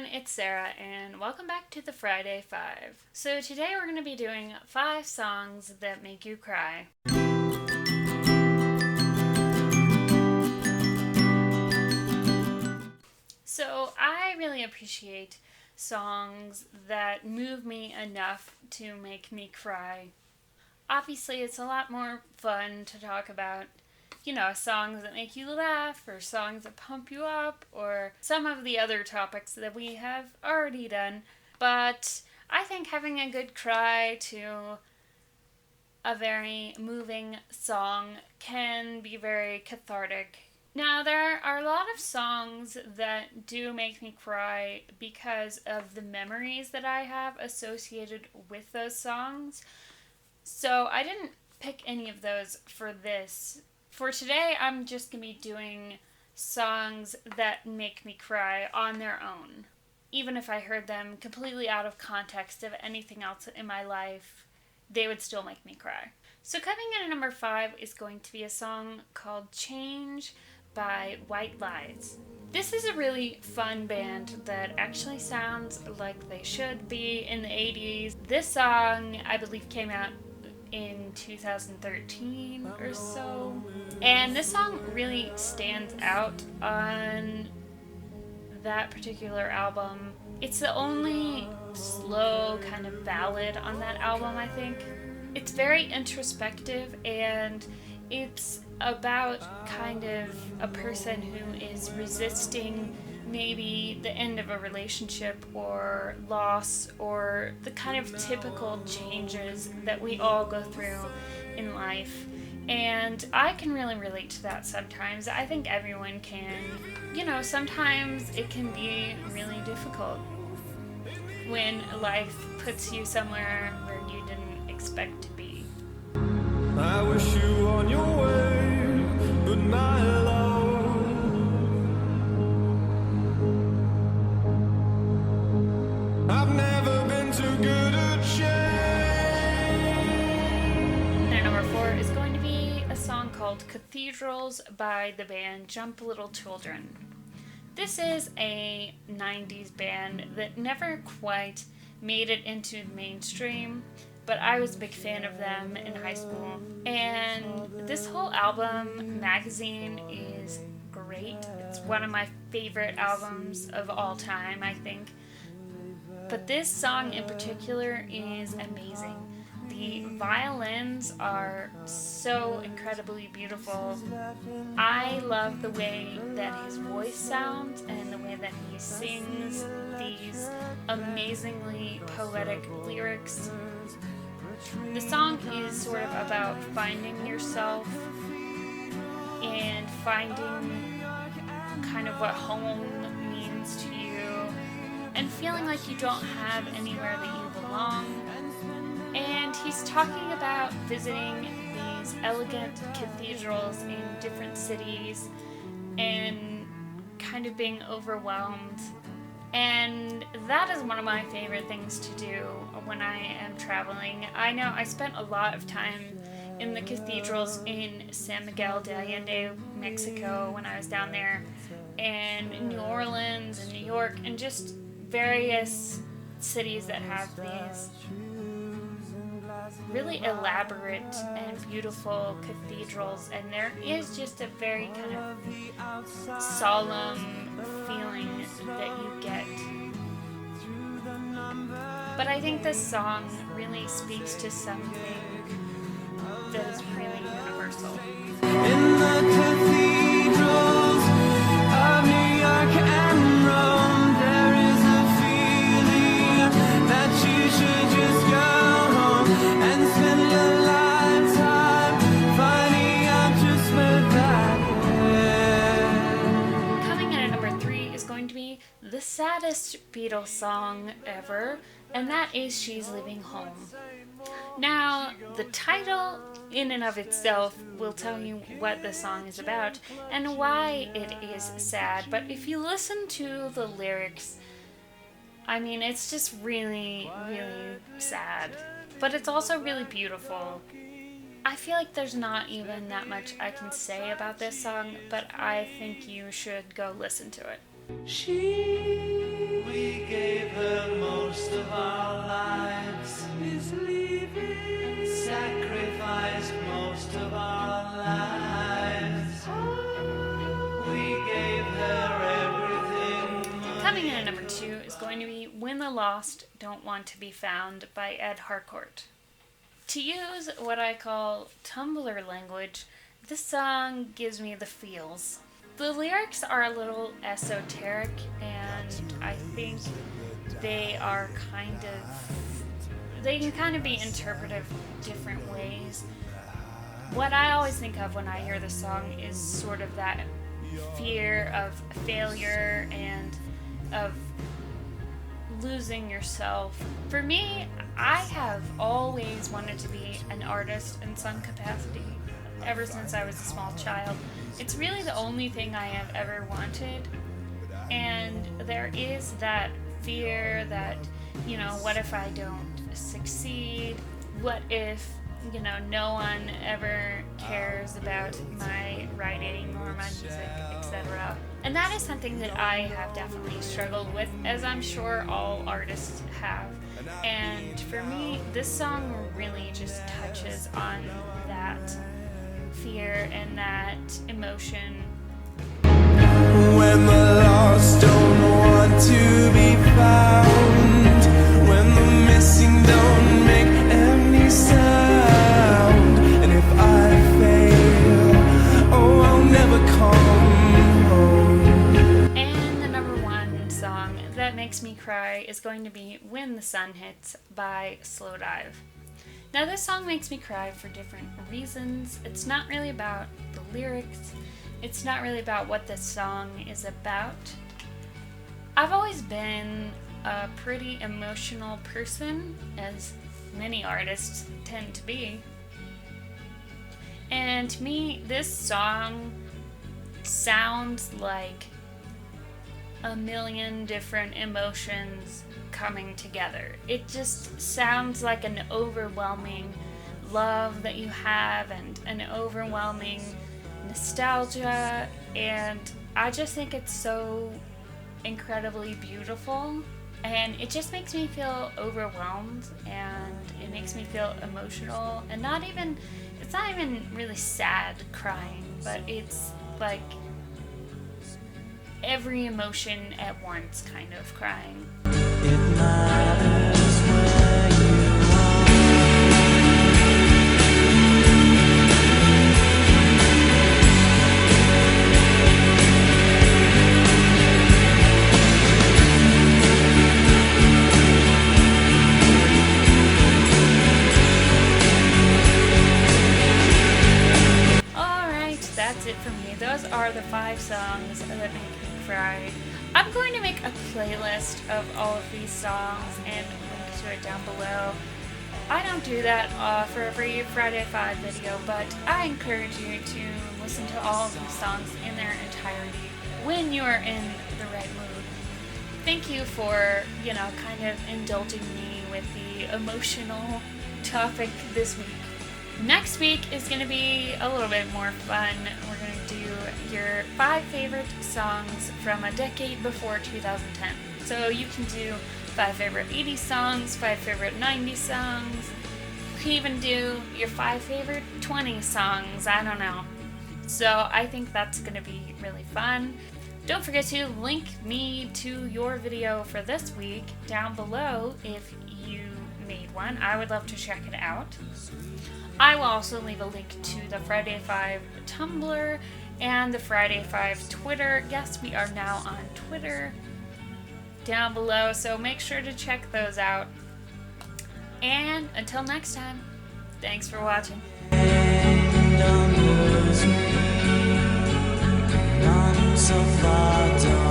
everyone, it's Sarah, and welcome back to the Friday 5. So today we're going to be doing 5 songs that make you cry. So I really appreciate songs that move me enough to make me cry. Obviously, it's a lot more fun to talk about, songs that make you laugh, or songs that pump you up, or some of the other topics that we have already done. But I think having a good cry to a very moving song can be very cathartic. Now, there are a lot of songs that do make me cry because of the memories that I have associated with those songs. So I didn't pick any of those for this. For today, I'm just going to be doing songs that make me cry on their own. Even if I heard them completely out of context of anything else in my life, they would still make me cry. So coming in at number 5 is going to be a song called Change by White Lies. This is a really fun band that actually sounds like they should be in the 80s. This song, I believe, came out in 2013 or so. And this song really stands out on that particular album. It's the only slow kind of ballad on that album, I think. It's very introspective, and it's about kind of a person who is resisting maybe the end of a relationship or loss or the kind of typical changes that we all go through in life. And I can really relate to that sometimes. I think everyone can. Sometimes it can be really difficult when life puts you somewhere where you didn't expect to be. I wish you on your way, but my love. I've never been too good at change. And number 4 is going to be a song called Cathedrals by the band Jump Little Children. This is a 90s band that never quite made it into the mainstream, but I was a big fan of them in high school. And this whole album, Magazine, is great. It's one of my favorite albums of all time, I think. But this song in particular is amazing. The violins are so incredibly beautiful. I love the way that his voice sounds and the way that he sings these amazingly poetic lyrics. The song is sort of about finding yourself and finding kind of what home means to you and feeling like you don't have anywhere that you belong. And he's talking about visiting these elegant cathedrals in different cities and kind of being overwhelmed. And that is one of my favorite things to do when I am traveling. I know I spent a lot of time in the cathedrals in San Miguel de Allende, Mexico, when I was down there, and New Orleans and New York, and just various cities that have these really elaborate and beautiful cathedrals, and there is just a very kind of solemn feeling that you get. But I think this song really speaks to something that is really universal. In the cathedrals of New York and Rome, there is a feeling that you should just go home and spend your lifetime finding out just where that is. Coming in at number 3 is going to be the saddest Beatles song ever, and that is She's Leaving Home. Now, the title in and of itself will tell you what the song is about and why it is sad, but if you listen to the lyrics, I mean, it's just really, really sad. But it's also really beautiful. I feel like there's not even that much I can say about this song, but I think you should go listen to it. We Coming in at number 2 is going to be When the Lost Don't Want to Be Found by Ed Harcourt. To use what I call Tumblr language, this song gives me the feels. The lyrics are a little esoteric, and I think they can kind of be interpreted different ways. What I always think of when I hear this song is sort of that fear of failure and of losing yourself. For me, I have always wanted to be an artist in some capacity ever since I was a small child. It's really the only thing I have ever wanted, and there is that fear that, what if I don't succeed? What if, no one ever cares about my writing or my music, etc. And that is something that I have definitely struggled with, as I'm sure all artists have. And for me, this song really just touches on that fear and that emotion. When the lost don't want to be found, when the missing don't make any sound, and if I fail, I'll never come home. And the number 1 song that makes me cry is going to be When the Sun Hits by Slowdive. Now, this song makes me cry for different reasons. It's not really about the lyrics. It's not really about what this song is about. I've always been a pretty emotional person, as many artists tend to be. And to me, this song sounds like a million different emotions coming together. It just sounds like an overwhelming love that you have and an overwhelming nostalgia, and I just think it's so incredibly beautiful, and it just makes me feel overwhelmed, and it makes me feel emotional, and it's not even really sad crying, but it's like every emotion at once kind of crying. It matters where you Alright, that's it for me. Those are the 5 songs that make me cry. I'm going to make a playlist of all of these songs and link to it down below. I don't do that for every Friday 5 video, but I encourage you to listen to all of these songs in their entirety when you are in the right mood. Thank you for, kind of indulging me with the emotional topic this week. Next week is going to be a little bit more fun. We're going to do your 5 favorite songs from a decade before 2010. So you can do 5 favorite 80s songs, 5 favorite 90s songs. You can even do your 5 favorite 20s songs. I don't know. So I think that's going to be really fun. Don't forget to link me to your video for this week down below if you made one. I would love to check it out. I will also leave a link to the Friday 5 Tumblr and the Friday 5 Twitter. Yes, we are now on Twitter down below, so make sure to check those out. And until next time, thanks for watching. so far.